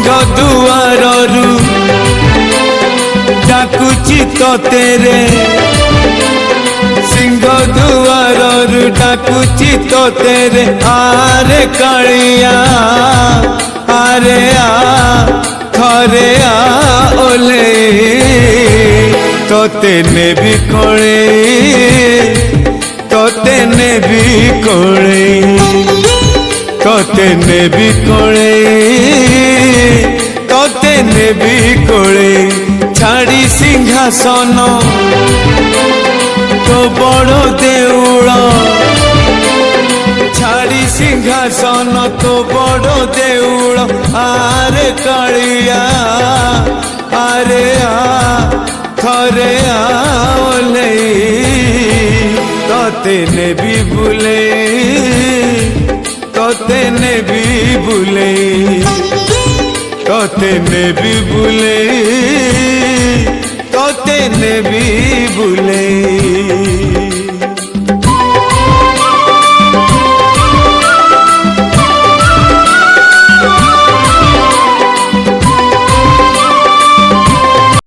सिंह दुआररू डाकुची तो तेरे सिंह दुआररू डाकुची तो तेरे आरे कालिया आरे आ थरे आ ओले तोते ने भी कोले तोते ने भी कोले तोते ने भी कोले तोते ने भी कोले छाड़ी सिंहासन तो बड़ो देउल छाड़ी सिंहासन तो बड़ो देउल आरे कालिया आरे आ थरे आ ओले तोते ने भी बुले तोते ने भी बुले तोते ने भी बुले तोते ने भी बुले।